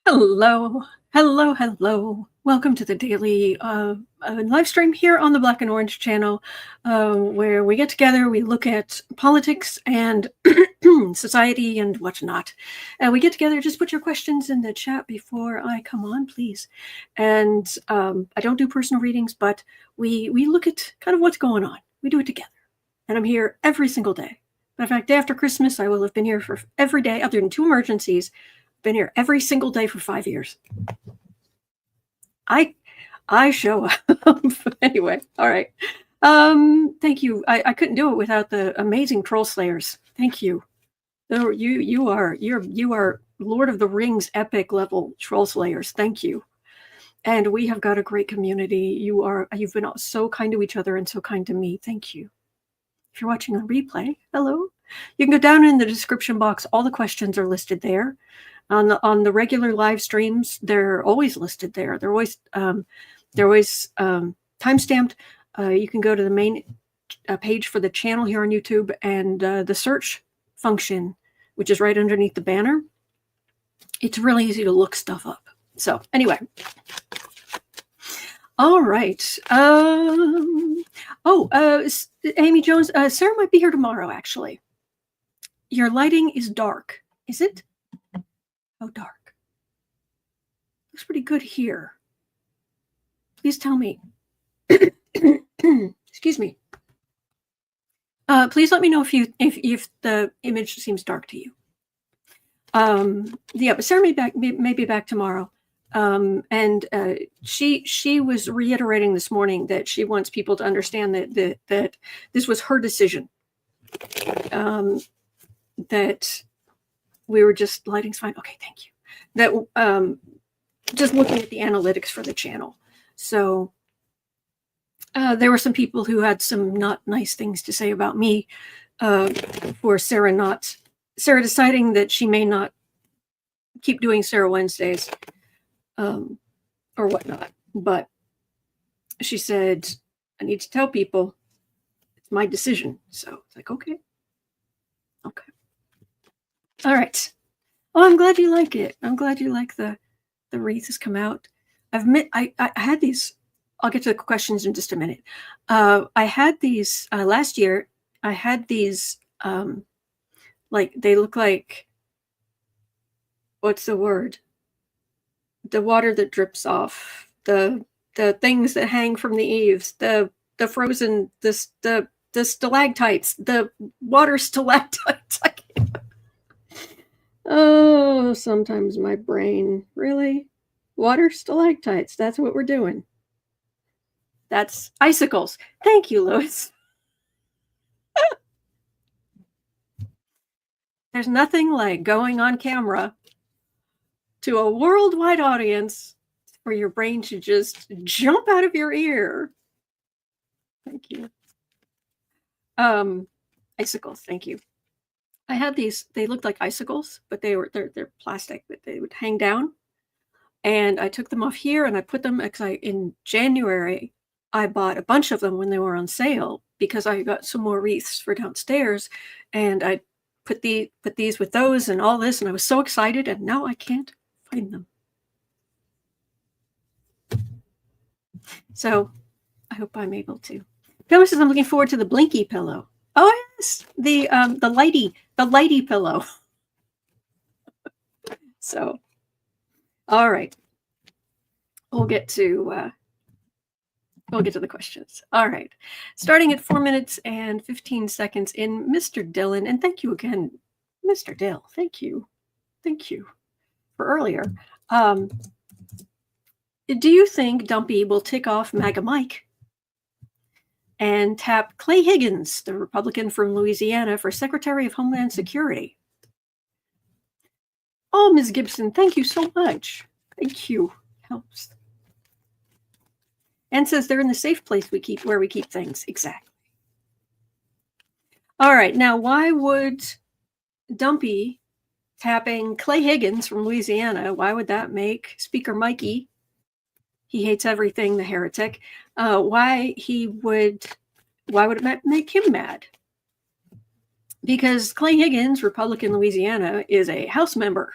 Hello, hello, hello. Welcome to the daily live stream here on the Black and Orange channel, where we get together, we look at politics and society and whatnot. We get together, just put your questions in the chat before I come on, please. And I don't do personal readings, but we look at kind of what's going on. We do it together. And I'm here every single day. Matter of fact, day after Christmas, I will have been here for every day, other than 2 emergencies. Been here every single day for 5 years. I show up. Anyway, all right. Thank you. I couldn't do it without the amazing troll slayers. Thank you. You are Lord of the Rings epic level troll slayers. Thank you. And we have got a great community. You've been so kind to each other and so kind to me. Thank you. If you're watching on replay, hello. You can go down in the description box. All the questions are listed there. On the regular live streams, they're always listed there. They're always time-stamped. You can go to the main page for the channel here on YouTube, and the search function, which is right underneath the banner. It's really easy to look stuff up. So anyway, all right. Amy Jones, Sarah might be here tomorrow. Actually, your lighting is dark. Is it? Oh, dark. Looks pretty good here. Please tell me. Excuse me. Please let me know if the image seems dark to you. Yeah, but Sarah may be back tomorrow. And she was reiterating this morning that she wants people to understand that this was her decision. That we were just lighting's fine. Okay, thank you. That just looking at the analytics for the channel. So there were some people who had some not nice things to say about me for Sarah deciding that she may not keep doing Sarah Wednesdays or whatnot. But she said, I need to tell people it's my decision. So it's like, okay. All right. Oh, I'm glad you like it. I'm glad you like the wreath has come out. I had these. I'll get to the questions in just a minute. I had these last year. I had these like they look like, what's the word? The water that drips off, the things that hang from the eaves, the frozen, the stalactites, the water stalactites. I can't. Oh, sometimes my brain, really? Water stalactites, that's what we're doing. That's icicles. Thank you, Louis. There's nothing like going on camera to a worldwide audience for your brain to just jump out of your ear. Thank you. Icicles, thank you. I had these, they looked like icicles, but they're plastic, but they would hang down. And I took them off here and I put them, because in January, I bought a bunch of them when they were on sale because I got some more wreaths for downstairs. And I put these with those and all this, and I was so excited, and now I can't find them. So I hope I'm able to. Phyllis says, I'm looking forward to the Blinky pillow. Oh yes, the lighty pillow. So, all right, we'll get to the questions. All right, starting at 4 minutes and 15 seconds in, Mr. Dillon, and thank you again, Mr. Dill. Thank you for earlier. Do you think Dumpy will tick off Maga Mike and tap Clay Higgins, the Republican from Louisiana, for Secretary of Homeland Security? Oh, Ms. Gibson, thank you so much. Thank you. Helps. And says they're in the safe place where we keep things. Exactly. All right. Now, why would Dumpy tapping Clay Higgins from Louisiana, why would that make Speaker Mikey, he hates everything, the heretic, why would it make him mad? Because Clay Higgins, Republican Louisiana, is a House member.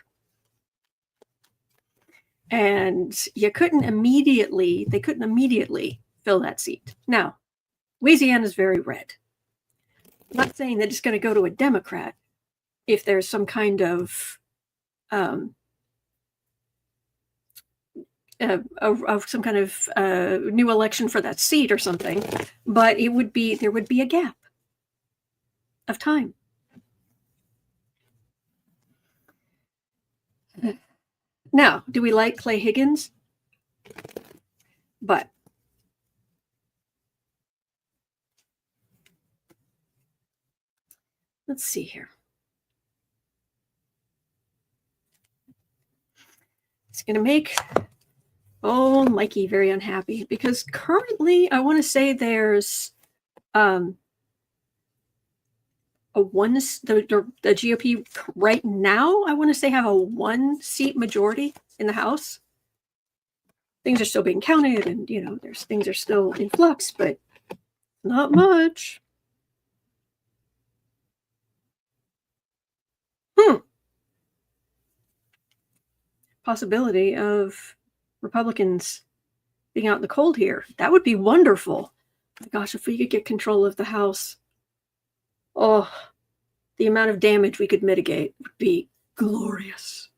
And they couldn't immediately fill that seat. Now, Louisiana is very red. I'm not saying that it's going to go to a Democrat if there's some kind of new election for that seat or something, but there would be a gap of time. Now, do we like Clay Higgins? But let's see here. It's going to make Mikey very unhappy because currently I want to say there's the GOP right now, I want to say have a 1-seat majority in the House. Things are still being counted, and things are still in flux, but not much. Possibility of Republicans being out in the cold here. That would be wonderful. Oh my gosh, if we could get control of the House, the amount of damage we could mitigate would be glorious.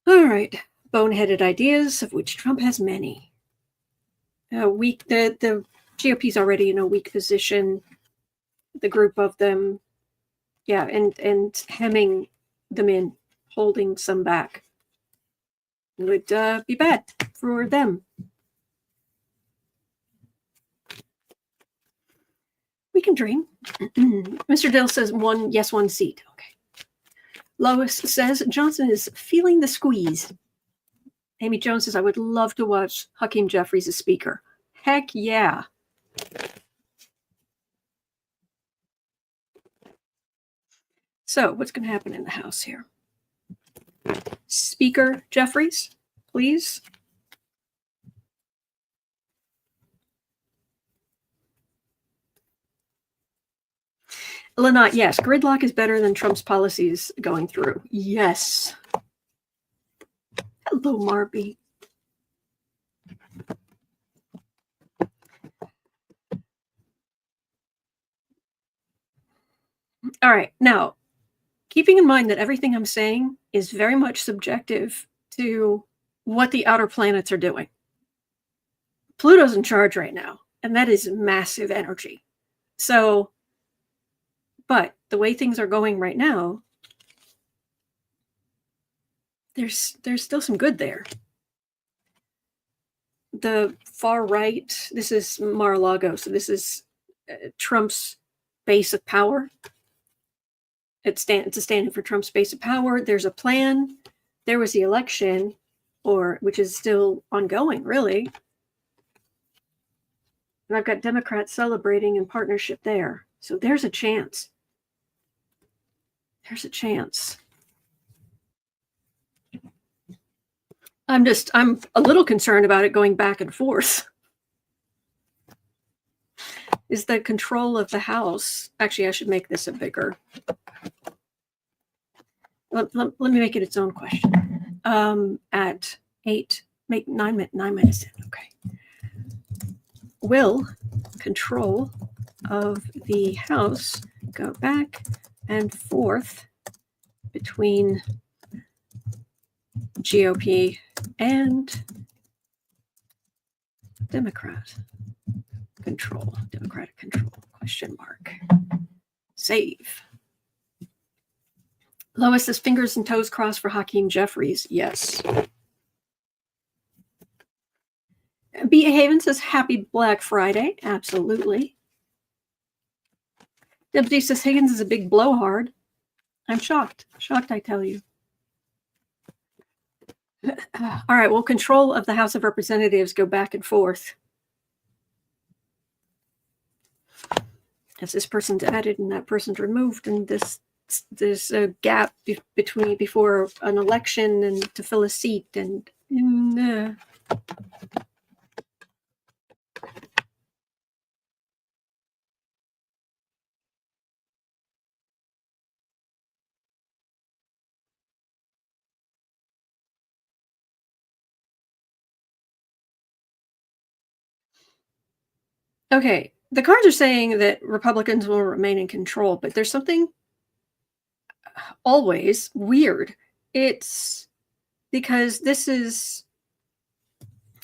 All right, boneheaded ideas, of which Trump has many. The GOP's already in a weak position. The group of them, and hemming them in, holding some back would be bad for them. We can dream. Mr. Dill says 1 seat. Okay. Lois says Johnson is feeling the squeeze. Amy Jones says I would love to watch Hakeem Jeffries as speaker. Heck yeah. So what's going to happen in the House here? Speaker Jeffries, please. Lynette, yes, gridlock is better than Trump's policies going through. Yes. Hello, Marby. All right. Now, keeping in mind that everything I'm saying is very much subjective to what the outer planets are doing. Pluto's in charge right now, and that is massive energy. So, but the way things are going right now, there's still some good there. The far right, this is Mar-a-Lago, so this is Trump's base of power. It's a stand for Trump's base of power. There's a plan. There was the election, which is still ongoing, really. And I've got Democrats celebrating in partnership there. So there's a chance. There's a chance. I'm a little concerned about it going back and forth. Is the control of the House. Actually, I should make this a bigger. Let me make it its own question. At 8, make 9 minutes in. Okay. Will control of the House go back and forth between GOP and Democratic control? Question mark. Save. Lois says fingers and toes crossed for Hakeem Jeffries. Yes. B.A. Haven says happy Black Friday. Absolutely. Deputy says Higgins is a big blowhard. I'm shocked. Shocked, I tell you. All right, well, control of the House of Representatives go back and forth. As this person's added and that person's removed, and there's a gap before an election and to fill a seat, and Okay, the cards are saying that Republicans will remain in control, but there's something always weird. It's because this is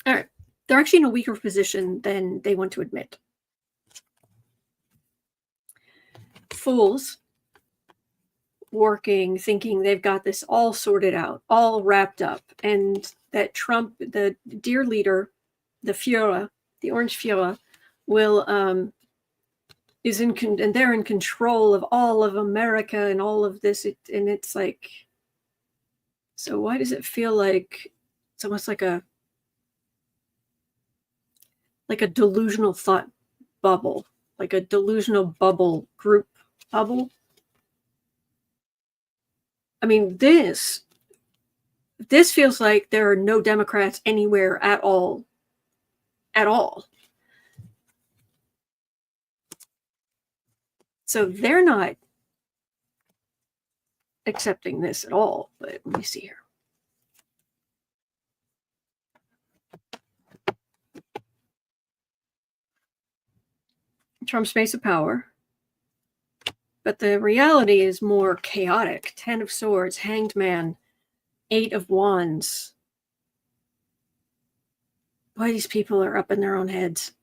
all right. They're actually in a weaker position than they want to admit. Fools working, thinking they've got this all sorted out, all wrapped up, and that Trump, the dear leader, the Führer, the Orange Führer, will and they're in control of all of America and all of this, and it's like, so why does it feel like it's almost like a delusional thought bubble, like a delusional bubble group bubble? I mean, this feels like there are no Democrats anywhere at all. So they're not accepting this at all. But let me see here. Trump's base of power. But the reality is more chaotic. 10 of Swords, Hanged Man, 8 of Wands. Boy, these people are up in their own heads.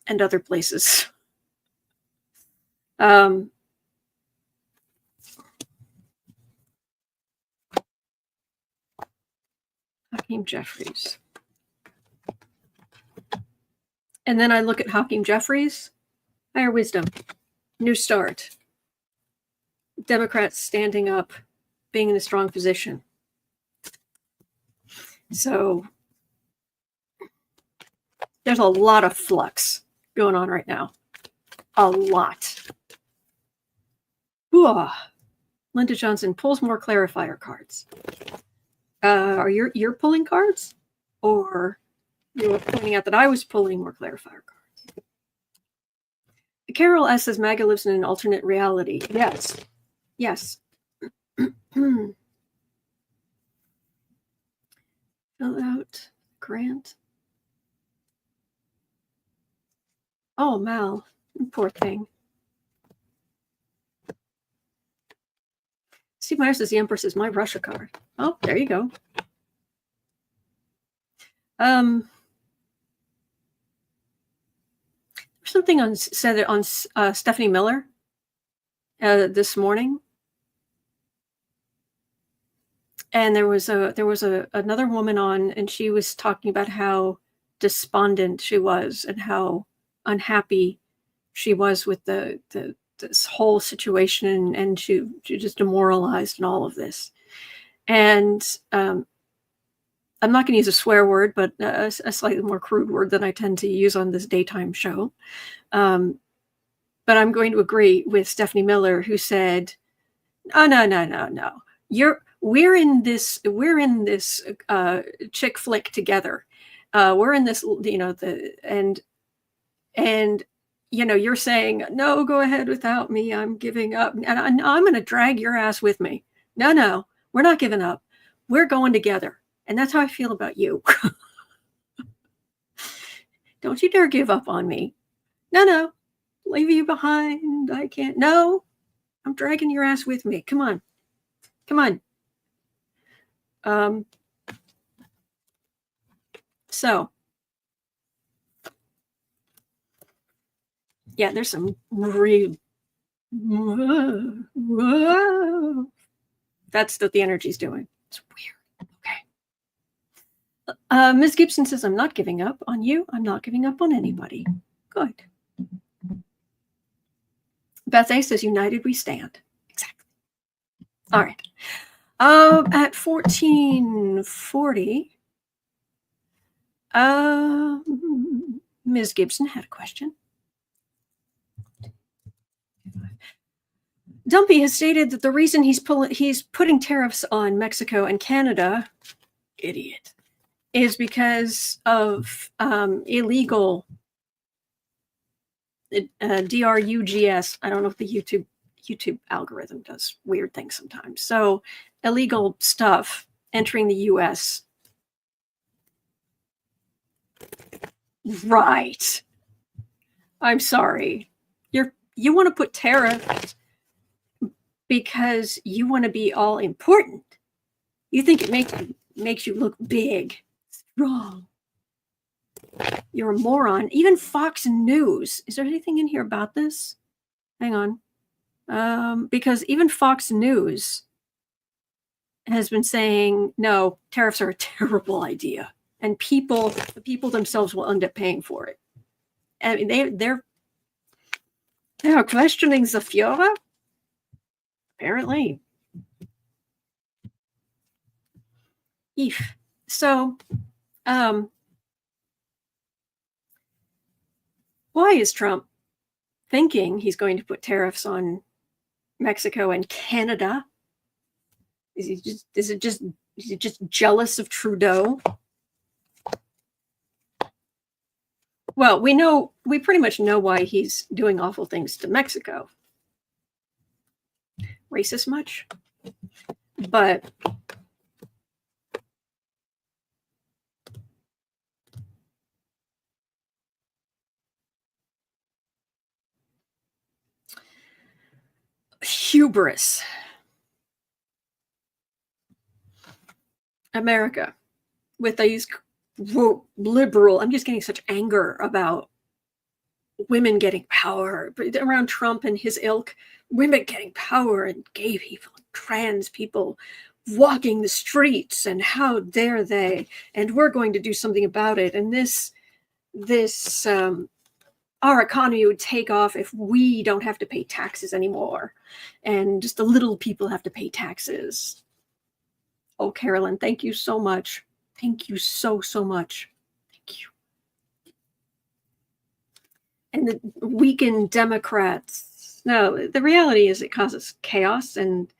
And other places. Hakeem Jeffries. And then I look at Hakeem Jeffries. Higher wisdom. New start. Democrats standing up, being in a strong position. So there's a lot of flux going on right now. A lot. Ooh. Linda Johnson pulls more clarifier cards. Are you're pulling cards? Or you were pointing out that I was pulling more clarifier cards? Carol S. says MAGA lives in an alternate reality. Yes. Yes. Fill out grant. Oh, Mal. Poor thing. Steve Meyer says the Empress is my Russia card. Oh, there you go. There's something said on Stephanie Miller this morning, and there was another woman on, and she was talking about how despondent she was and how unhappy she was with this whole situation, and she just demoralized and all of this. And I'm not going to use a swear word, but a slightly more crude word than I tend to use on this daytime show. But I'm going to agree with Stephanie Miller, who said, "Oh, no. We're in this chick flick together. We're in this, and you're saying, no, go ahead without me. I'm giving up. And I'm going to drag your ass with me. No, we're not giving up. We're going together. And that's how I feel about you. Don't you dare give up on me. No, leave you behind. I can't. No, I'm dragging your ass with me. Come on. So, yeah, there's some real. That's what the energy's doing. It's weird. Okay. Ms. Gibson says, I'm not giving up on you. I'm not giving up on anybody. Good. Beth A says, united we stand. Exactly. All right. At 1440, Ms. Gibson had a question. Dumpy has stated that the reason he's putting tariffs on Mexico and Canada, idiot, is because of illegal DRUGS. I don't know if the YouTube algorithm does weird things sometimes. So illegal stuff entering the U.S. Right. I'm sorry. You want to put tariffs because you want to be all important. You think it makes you look big, strong. You're a moron. Even Fox News. Is there anything in here about this? Hang on. Because even Fox News has been saying, no, tariffs are a terrible idea. And the people themselves will end up paying for it. I mean, they are questioning the Führer, apparently. Eef. So, why is Trump thinking he's going to put tariffs on Mexico and Canada? Is he just jealous of Trudeau? Well, we pretty much know why he's doing awful things to Mexico. Racist much? But hubris. America, with these liberal, I'm just getting such anger about women getting power around Trump and his ilk, women getting power and gay people, trans people walking the streets, and how dare they, and we're going to do something about it, and this our economy would take off if we don't have to pay taxes anymore, and just the little people have to pay taxes. Oh, Carolyn, thank you so much. Thank you so much. Thank you. And the weakened Democrats. No, the reality is it causes chaos, and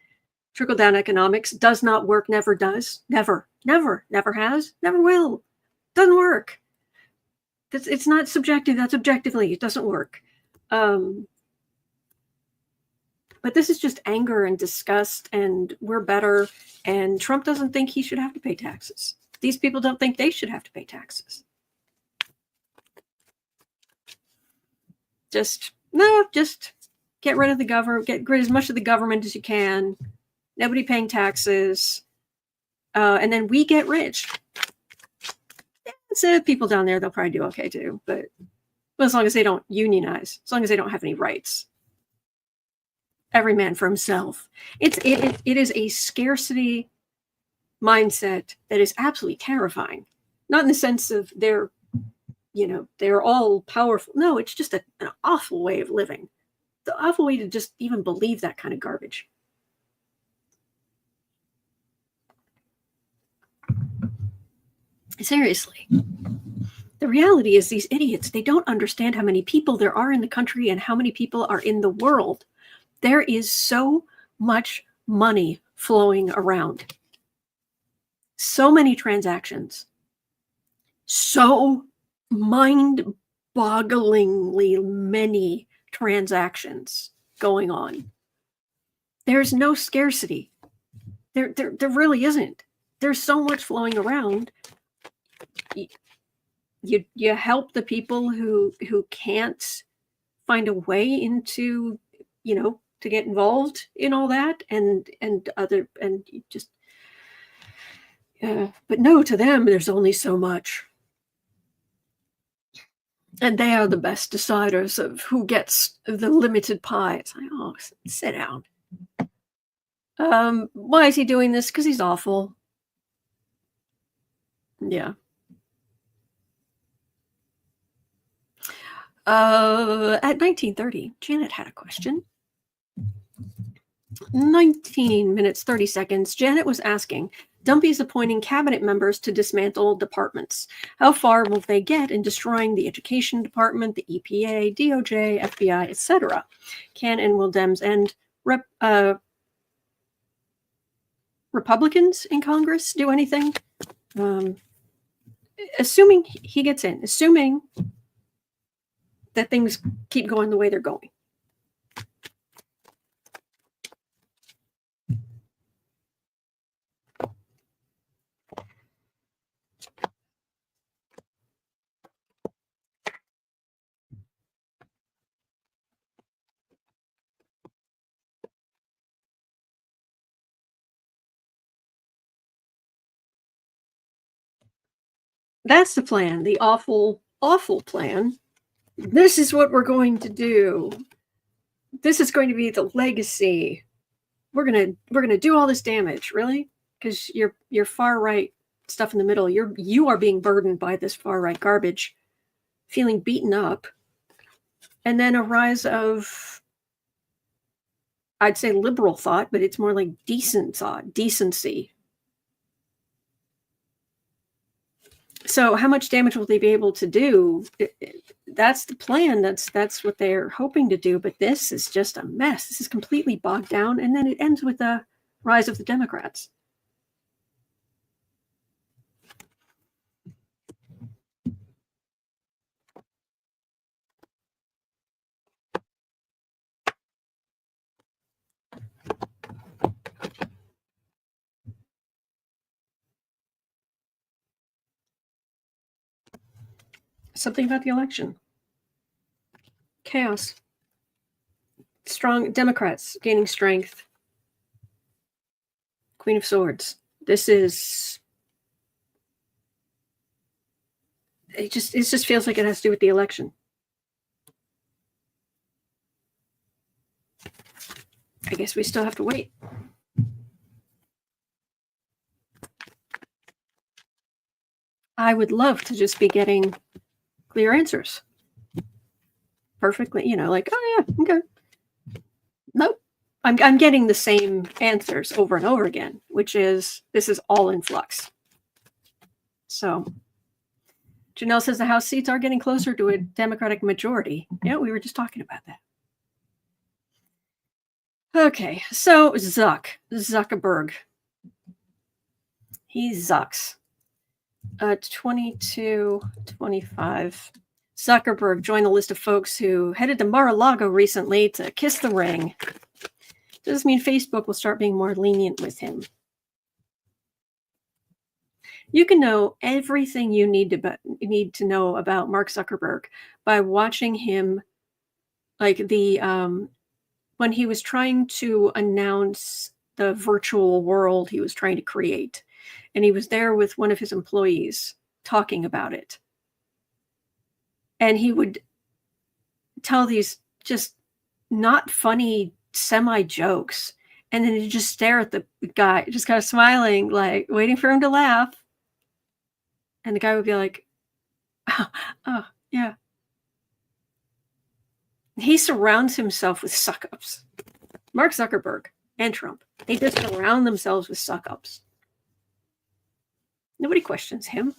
trickle-down economics does not work, never does. Never has, never will. Doesn't work. It's not subjective, that's objectively. It doesn't work. But this is just anger and disgust, and we're better, and Trump doesn't think he should have to pay taxes. These people don't think they should have to pay taxes. Just get rid of the government, get rid of as much of the government as you can, nobody paying taxes, and then we get rich. So people down there, they'll probably do okay too, but as long as they don't unionize, as long as they don't have any rights. Every man for himself. It is a scarcity mindset that is absolutely terrifying. Not in the sense of they're all powerful. No, it's just an awful way of living. The awful way to just even believe that kind of garbage. Seriously. The reality is these idiots, they don't understand how many people there are in the country and how many people are in the world. There is so much money flowing around. So many transactions. So mind-bogglingly many transactions going on. There's no scarcity. There really isn't. There's so much flowing around. You help the people who can't find a way into, to get involved in all that, and just but no, to them there's only so much, and they are the best deciders of who gets the limited pie. It's like, oh, sit down. Why is he doing this? Because he's awful. Yeah. At 19:30, Janet had a question. 19 minutes, 30 seconds. Janet was asking, Dumpy's appointing cabinet members to dismantle departments. How far will they get in destroying the education department, the EPA, DOJ, FBI, etc.? Can and will Dems and Republicans in Congress do anything? Assuming he gets in, assuming that things keep going the way they're going. That's the plan. The awful, awful plan. This is what we're going to do. This is going to be the legacy. We're gonna do all this damage, really? Because your far right stuff in the middle, you are being burdened by this far right garbage, feeling beaten up, and then a rise of, I'd say, liberal thought, but it's more like decent thought, decency. So how much damage will they be able to do? That's the plan. That's what they're hoping to do. But this is just a mess. This is completely bogged down. And then it ends with the rise of the Democrats. Something about the election. Chaos. Strong Democrats gaining strength. Queen of Swords. This is... It just feels like it has to do with the election. I guess we still have to wait. I would love to just be getting clear answers. Perfectly, like, oh yeah, okay. Nope. I'm getting the same answers over and over again, which is, this is all in flux. So Janelle says the House seats are getting closer to a Democratic majority. Yeah, we were just talking about that. Okay, so Zuckerberg. He zucks. 2225. Zuckerberg joined the list of folks who headed to Mar-a-Lago recently to kiss the ring. Does this mean Facebook will start being more lenient with him? You can know everything you need to know about Mark Zuckerberg by watching him, like when he was trying to announce the virtual world he was trying to create, and he was there with one of his employees talking about it. And he would tell these just not funny semi-jokes. And then he'd just stare at the guy, just kind of smiling, like waiting for him to laugh. And the guy would be like, oh yeah. He surrounds himself with suck-ups. Mark Zuckerberg and Trump, they just surround themselves with suck-ups. Nobody questions him.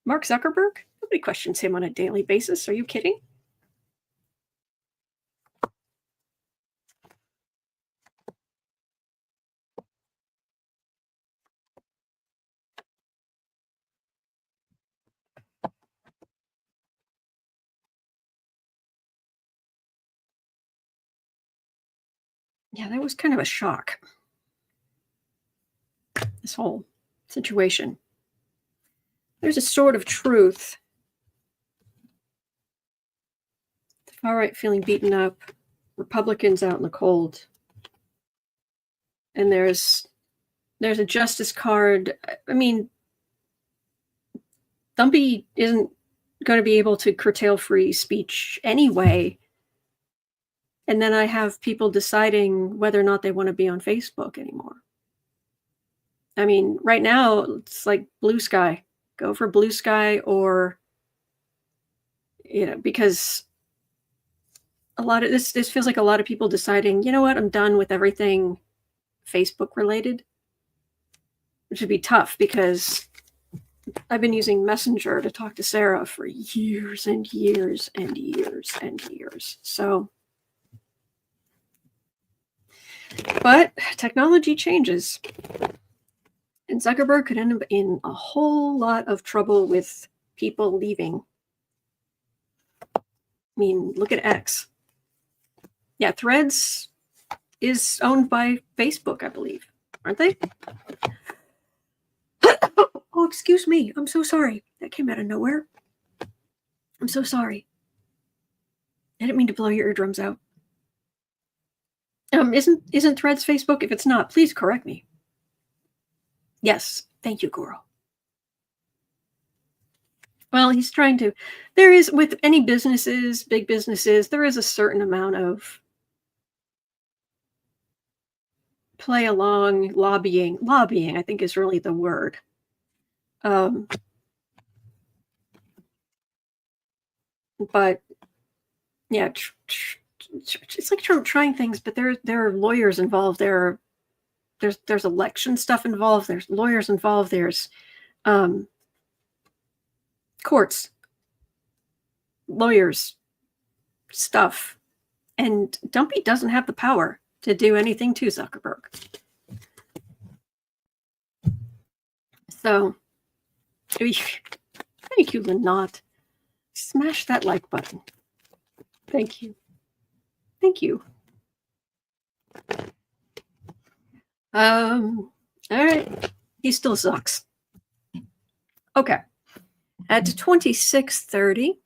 Mark Zuckerberg? Nobody questions him on a daily basis. Are you kidding? Yeah, that was kind of a shock. This whole situation. There's a sort of truth. The far right feeling beaten up, Republicans out in the cold. And there's a justice card. I mean, Dumpy isn't going to be able to curtail free speech anyway. And then I have people deciding whether or not they want to be on Facebook anymore. I mean, right now, it's like blue sky. Go for blue sky, or, because a lot of this feels like a lot of people deciding, you know what, I'm done with everything Facebook related, which would be tough because I've been using Messenger to talk to Sarah for years and years and years and years. So, but technology changes. And Zuckerberg could end up in a whole lot of trouble with people leaving. I mean, look at X. Yeah, Threads is owned by Facebook, I believe. Aren't they? Oh, excuse me. I'm so sorry. That came out of nowhere. I'm so sorry. I didn't mean to blow your eardrums out. Isn't Threads Facebook? If it's not, please correct me. Yes. Thank you, Goro. Well, he's trying to. There is, with any businesses, big businesses, there is a certain amount of play along lobbying. Lobbying, I think, is really the word. Um, but yeah, it's like trying things, but there are lawyers involved. There's election stuff involved. There's lawyers involved. There's courts, lawyers, stuff, and Dumpy doesn't have the power to do anything to Zuckerberg. So, thank you, Lenot. Smash that like button. Thank you. Thank you. All right. He still sucks. Okay. At 26:30.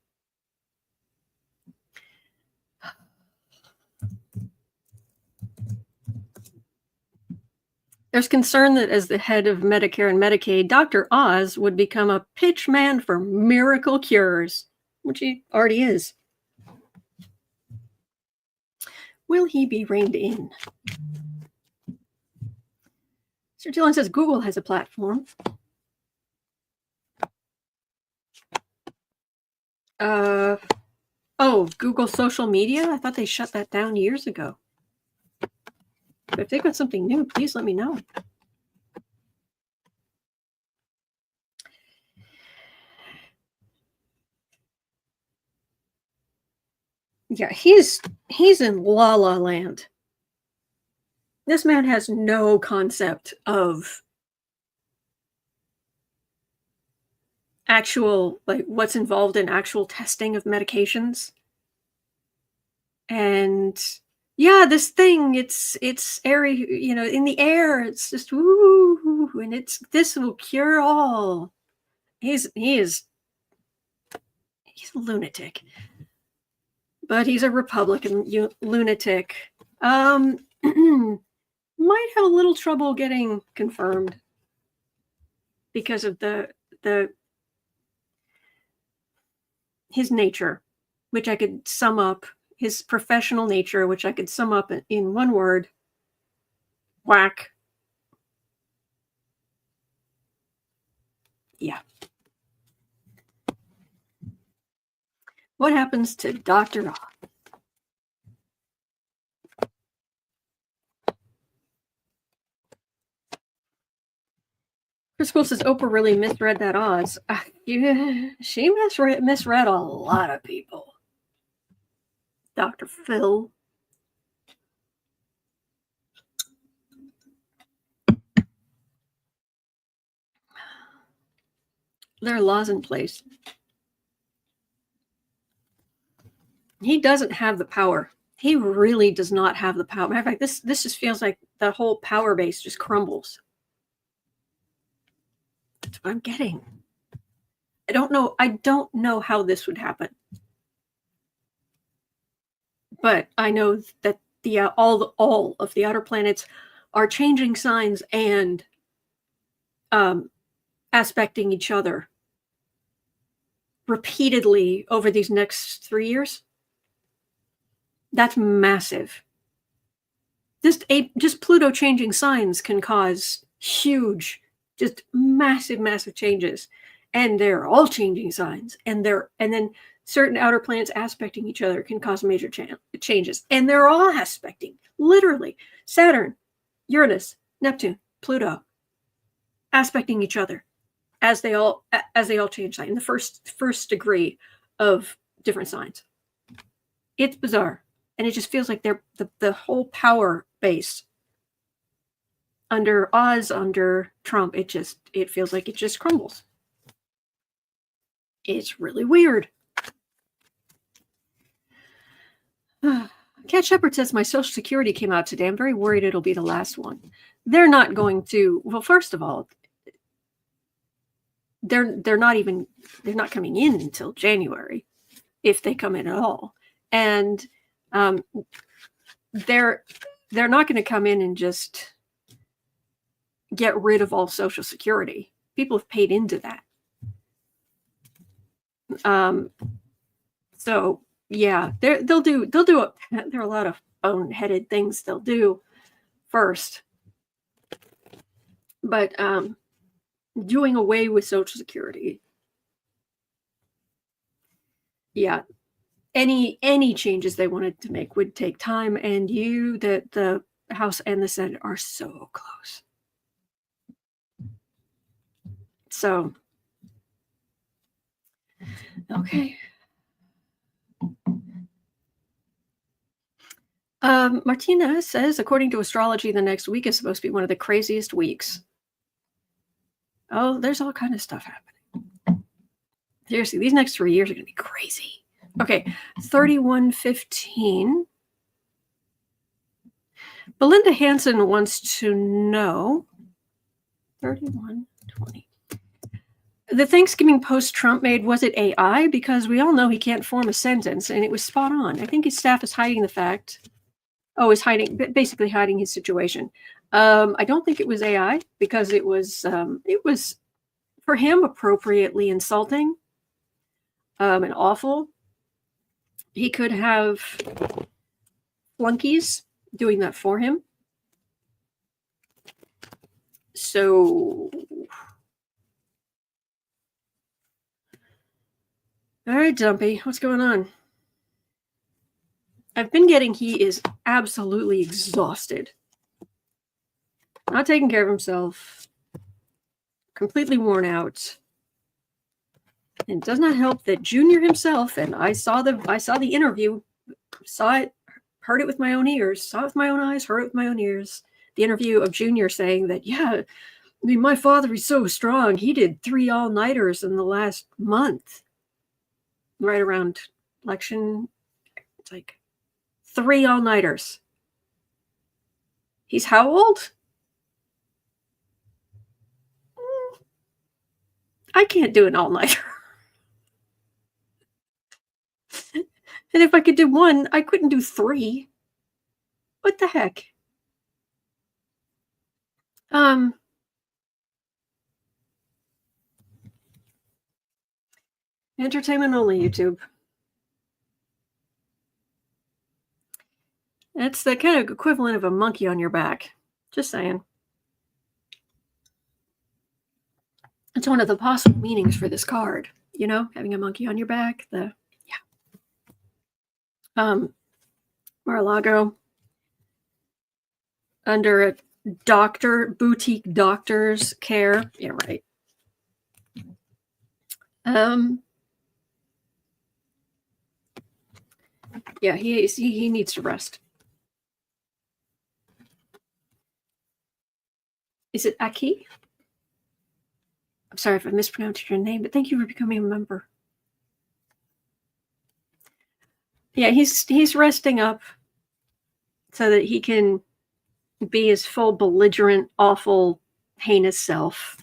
There's concern that as the head of Medicare and Medicaid, Dr. Oz would become a pitchman for miracle cures, which he already is. Will he be reined in? Sir Dylan says Google has a platform. Oh, Google social media? I thought they shut that down years ago. But if they've got something new, please let me know. Yeah, he's in La La Land. This man has no concept of actual, like, what's involved in actual testing of medications. And yeah, this thing, it's airy, in the air. It's just woo, and this will cure all. He's a lunatic, but he's a Republican lunatic. Might have a little trouble getting confirmed because of his nature, which I could sum up, his professional nature, which I could sum up in one word: whack. Yeah. What happens to Dr. Oz? Chris School says Oprah really misread that Oz. She misread a lot of people. Dr. Phil. There are laws in place. He doesn't have the power. He really does not have the power. Matter of fact, this just feels like the whole power base just crumbles. That's what I'm getting. I don't know how this would happen. But I know that all of the outer planets are changing signs and aspecting each other repeatedly over these next 3 years. That's massive. Just Pluto changing signs can cause huge, just massive changes, and they're all changing signs, and then certain outer planets aspecting each other can cause major changes, and they're all aspecting, literally. Saturn, Uranus, Neptune, Pluto, aspecting each other as they all change sign in the first degree of different signs. It's bizarre, and it just feels like they're the whole power base under Oz, under Trump. It feels like it just crumbles. It's really weird. Cat Shepard says my Social Security came out today. I'm very worried it'll be the last one. They're not going to. Well, first of all, they're not coming in until January, if they come in at all, and they're not going to come in and just get rid of all Social Security. People have paid into that. So yeah, they'll do there are a lot of boneheaded things they'll do first, but doing away with Social Security, yeah, any changes they wanted to make would take time, and the House and the Senate are so close. So okay. Martina says, according to astrology, the next week is supposed to be one of the craziest weeks. Oh, there's all kind of stuff happening. Seriously, these next 3 years are going to be crazy. Okay, 3115. Belinda Hanson wants to know 3120. The Thanksgiving post Trump made, was it AI? Because we all know he can't form a sentence, and it was spot on. I think his staff is hiding the fact. Oh, is basically hiding his situation. I don't think it was AI because it was for him appropriately insulting and awful. He could have flunkies doing that for him. So, all right, Dumpy, what's going on? I've been getting he is absolutely exhausted. Not taking care of himself. Completely worn out. And it does not help that Junior himself, and I saw the interview, saw it, heard it with my own ears, saw it with my own eyes, heard it with my own ears. The interview of Junior saying that, yeah, I mean, my father is so strong. He did 3 all-nighters in the last month. Right around election. It's like 3 all-nighters. He's how old? I can't do an all-nighter. And if I could do 1, I couldn't do 3. What the heck? Entertainment only, YouTube. That's the kind of equivalent of a monkey on your back. Just saying. It's one of the possible meanings for this card. You know, having a monkey on your back. Mar-a-Lago. Under a boutique doctor's care. Yeah, right. Yeah, he needs to rest. Is it Aki? I'm sorry if I mispronounced your name, but thank you for becoming a member. Yeah, he's resting up so that he can be his full belligerent, awful, heinous self.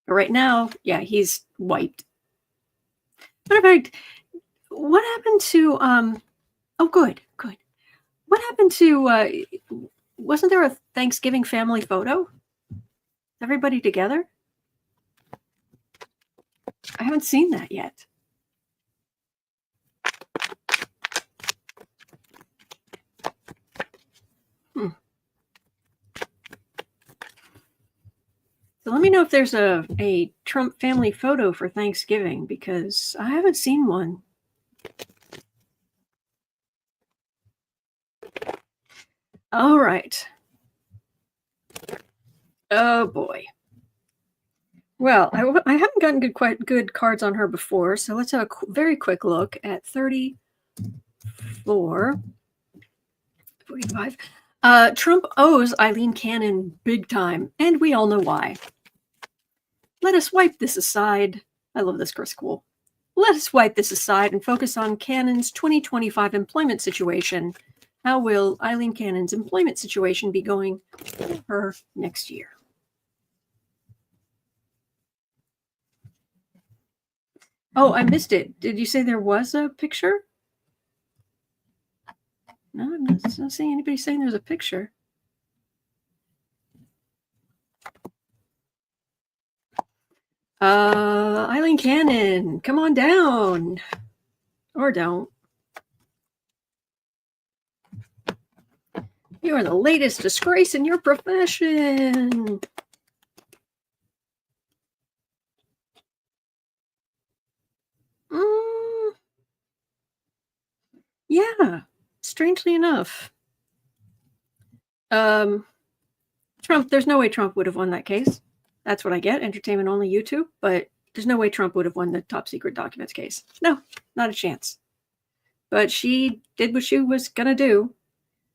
But right now, yeah, he's wiped. What happened to oh good. What happened to wasn't there a Thanksgiving family photo? Everybody together? I haven't seen that yet. So let me know if there's a Trump family photo for Thanksgiving, because I haven't seen one. All right. Oh boy. Well, I haven't gotten quite good cards on her before, so let's have a very quick look at 34, 45. Trump owes Aileen Cannon big time, and we all know why. Let us wipe this aside. I love this girl school. Let us wipe this aside and focus on Cannon's 2025 employment situation. How will Aileen Cannon's employment situation be going for her next year? Oh, I missed it. Did you say there was a picture? No, I'm not seeing anybody saying there's a picture. Aileen Aileen Cannon, come on down. Or don't. You are the latest disgrace in your profession. Yeah, strangely enough. Trump, there's no way Trump would have won that case. That's what I get, entertainment only YouTube, but there's no way Trump would have won the top secret documents case. No, not a chance. But she did what she was going to do.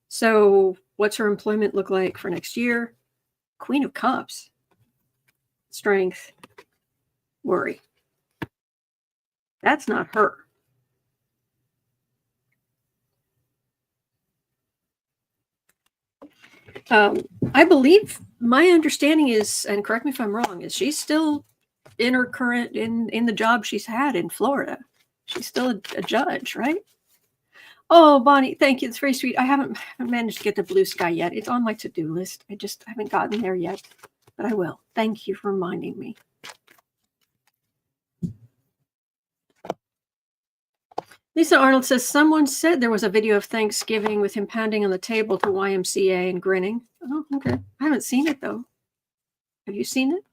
So what's her employment look like for next year? Queen of Cups. Strength. Worry. That's not her. I believe my understanding is, and correct me if I'm wrong, is she's still in her current, in the job she's had in Florida. She's still a judge, right? Oh, Bonnie, thank you. It's very sweet. I haven't managed to get to Blue Sky yet. It's on my to-do list. I just haven't gotten there yet, but I will. Thank you for reminding me. Lisa Arnold says, someone said there was a video of Thanksgiving with him pounding on the table to YMCA and grinning. Oh, okay. I haven't seen it, though. Have you seen it?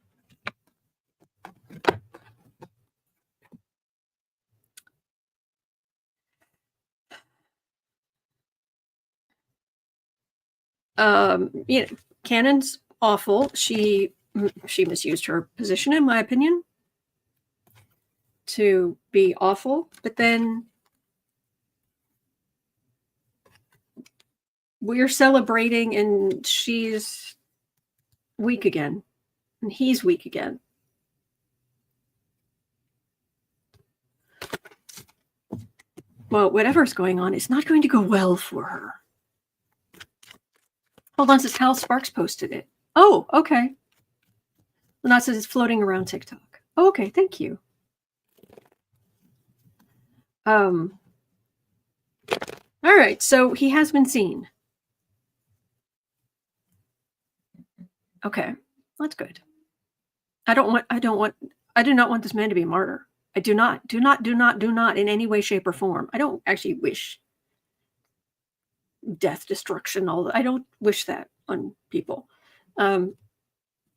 You know, Cannon's awful. She misused her position, in my opinion, to be awful. But then we're celebrating, and she's weak again, and he's weak again. Well, whatever's going on, it's not going to go well for her. Hold on, says Hal Sparks posted it. Oh, okay. Lynette says it's floating around TikTok. Oh, okay, thank you. All right, so he has been seen. Okay, that's good. I do not want this man to be a martyr. I do not in any way, shape, or form. I don't actually wish death, destruction, all that. I don't wish that on people. And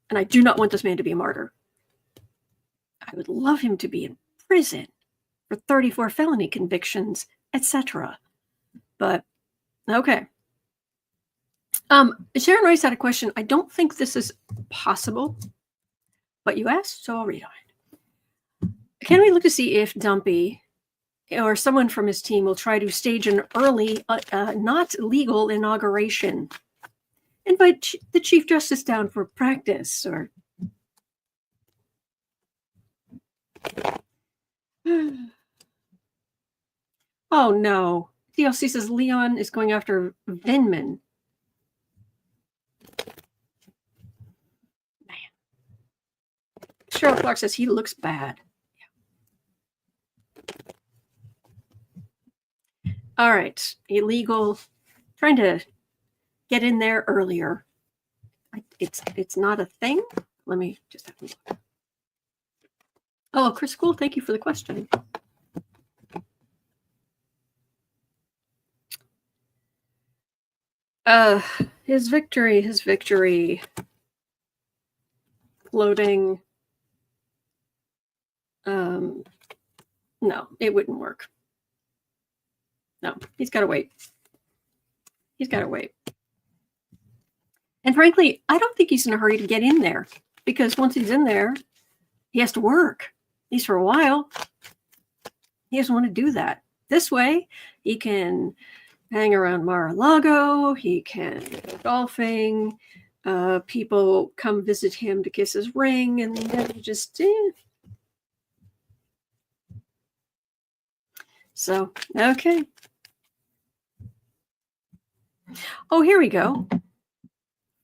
I do not want this man to be a martyr. I would love him to be in prison for 34 felony convictions, etc. But okay. Sharon Rice had a question. I don't think this is possible, but you asked, so I'll read on it. Can we look to see if Dumpy or someone from his team will try to stage an early, not legal inauguration? Invite the Chief Justice down for practice, or oh no. DLC says Leon is going after Vindman. Man. Cheryl Clark says he looks bad. Yeah. All right. Illegal. Trying to get in there earlier. It's not a thing. Let me just have a look. Oh, Chris Cool, thank you for the question. His victory. Floating. No, it wouldn't work. No, he's got to wait. He's got to wait. And frankly, I don't think he's in a hurry to get in there, because once he's in there, he has to work, at least for a while. He doesn't want to do that. This way, he can hang around Mar-a-Lago. He can go golfing. People come visit him to kiss his ring, and then just... So, okay. Oh, here we go.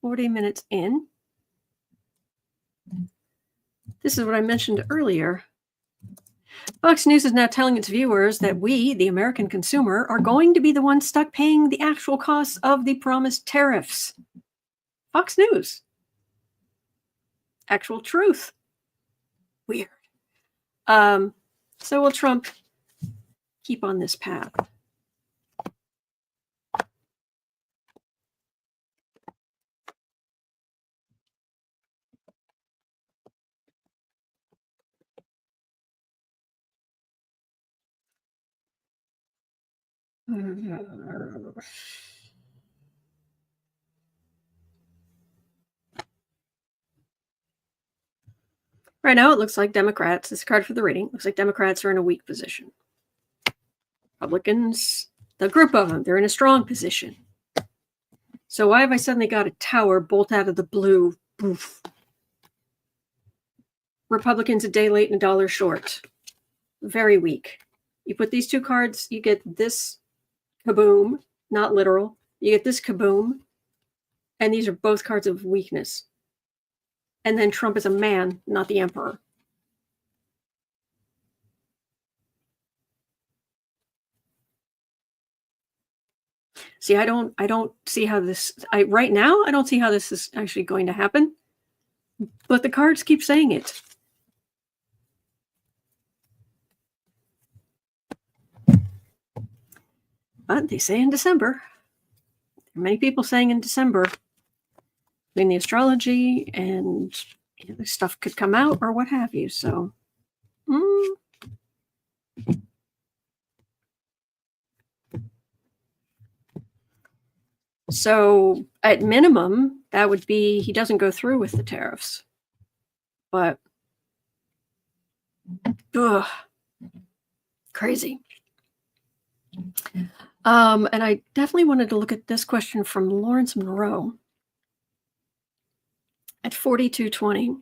40 minutes in. This is what I mentioned earlier. Fox News is now telling its viewers that we, the American consumer, are going to be the ones stuck paying the actual costs of the promised tariffs. Fox News. Actual truth. Weird. So will Trump keep on this path? Right now, it looks like Democrats, this card for the reading, looks like Democrats are in a weak position. Republicans, the group of them, they're in a strong position. So why have I suddenly got a tower bolt out of the blue? Boof. Republicans a day late and $1 short. Very weak. You put these two cards, you get this kaboom, not literal. You get this kaboom, and these are both cards of weakness. And then Trump is a man, not the emperor. See, I don't see how this, right now, I don't see how this is actually going to happen. But the cards keep saying it. But they say in December. There are many people saying in December, between the astrology and this stuff could come out or what have you. So, So at minimum, that would be he doesn't go through with the tariffs. But crazy. And I definitely wanted to look at this question from Lawrence Monroe at 4220.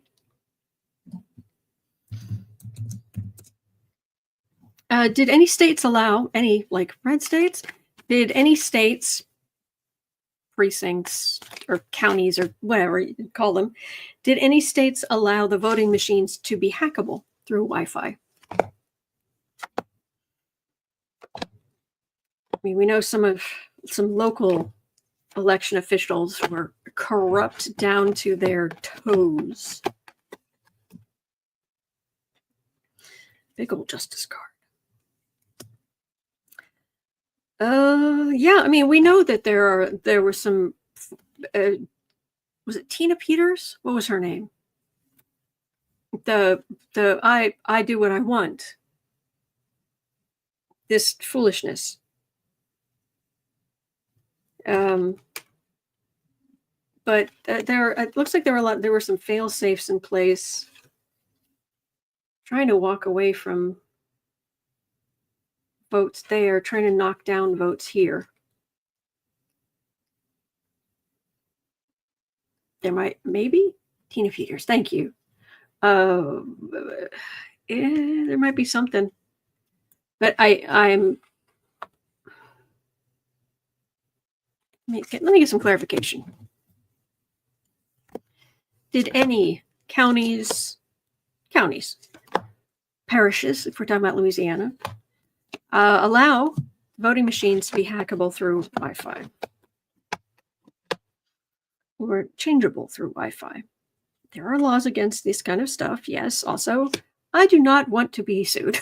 Did any states allow, any like red states, did any states, precincts or counties or whatever you call them, did any states allow the voting machines to be hackable through Wi-Fi? I mean, we know some local election officials were corrupt down to their toes. Big old justice card. Yeah, I mean, we know that there were some, was it Tina Peters? What was her name? The I do what I want. This foolishness. But it looks like there were some fail safes in place. Trying to walk away from votes there, trying to knock down votes here. There might, maybe Tina Peters. Thank you. There might be something, but I'm. Let me get some clarification. Did any counties, parishes, if we're talking about Louisiana, allow voting machines to be hackable through Wi-Fi or changeable through Wi-Fi? There are laws against this kind of stuff. Yes. Also, I do not want to be sued,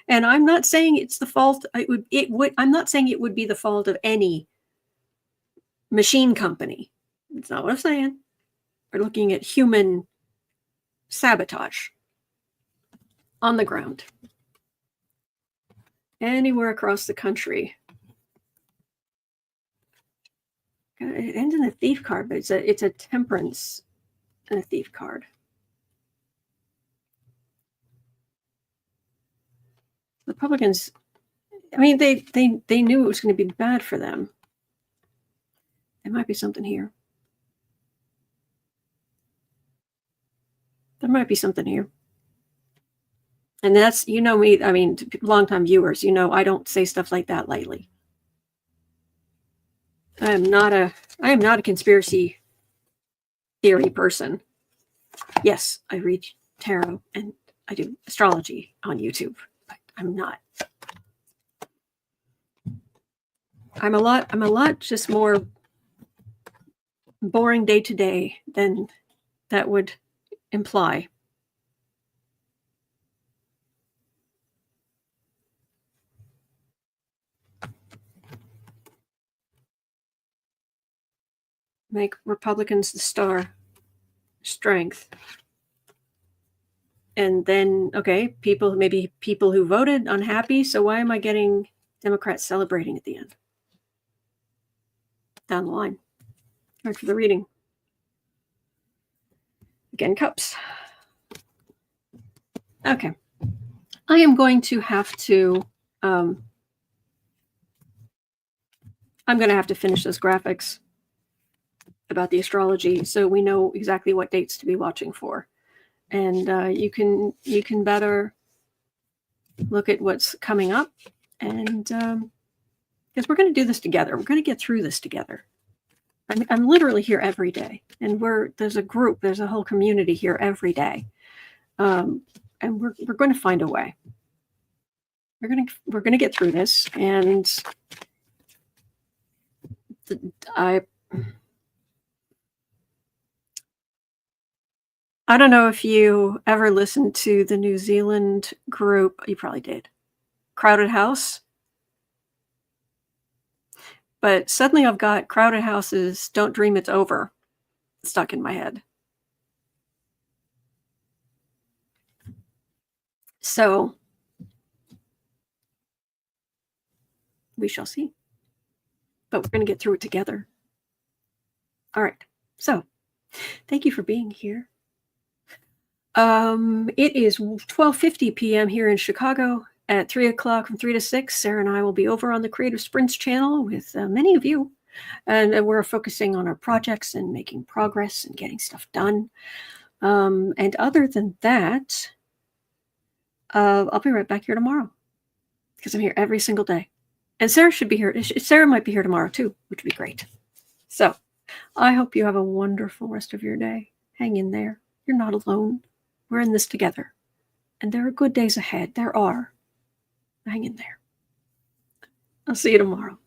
and I'm not saying it's the fault. I'm not saying it would be the fault of any machine company. It's not what I'm saying. We're looking at human sabotage on the ground. Anywhere across the country. It ends in a thief card, but it's a temperance and a thief card. Republicans, I mean, they knew it was going to be bad for them. There might be something here. There might be something here. And that's, you know me, I mean, longtime viewers, you know, I don't say stuff like that lightly. I am not a conspiracy theory person. Yes, I read tarot and I do astrology on YouTube, but I'm not. I'm a lot just more boring day to day than that would imply. Make Republicans the star strength. And then, okay, maybe people who voted unhappy. So why am I getting Democrats celebrating at the end? Down the line. Right for the reading. Again, cups. Okay. I am going to have to, I'm going to have to finish those graphics about the astrology so we know exactly what dates to be watching for. And you can better look at what's coming up, and because we're going to do this together. We're going to get through this together. I'm literally here every day, and there's a group, there's a whole community here every day, and we're going to find a way. We're going to get through this, and I don't know if you ever listened to the New Zealand group. You probably did. Crowded House. But suddenly I've got Crowded House's Don't Dream It's Over stuck in my head. So we shall see. But we're going to get through it together. All right. So thank you for being here. It is 12:50 p.m. here in Chicago. At 3 o'clock from 3 to 6, Sarah and I will be over on the Creative Sprints channel with many of you. And we're focusing on our projects and making progress and getting stuff done. And other than that, I'll be right back here tomorrow because I'm here every single day. And Sarah should be here. Sarah might be here tomorrow too, which would be great. So I hope you have a wonderful rest of your day. Hang in there. You're not alone. We're in this together. And there are good days ahead. There are. Hang in there. I'll see you tomorrow.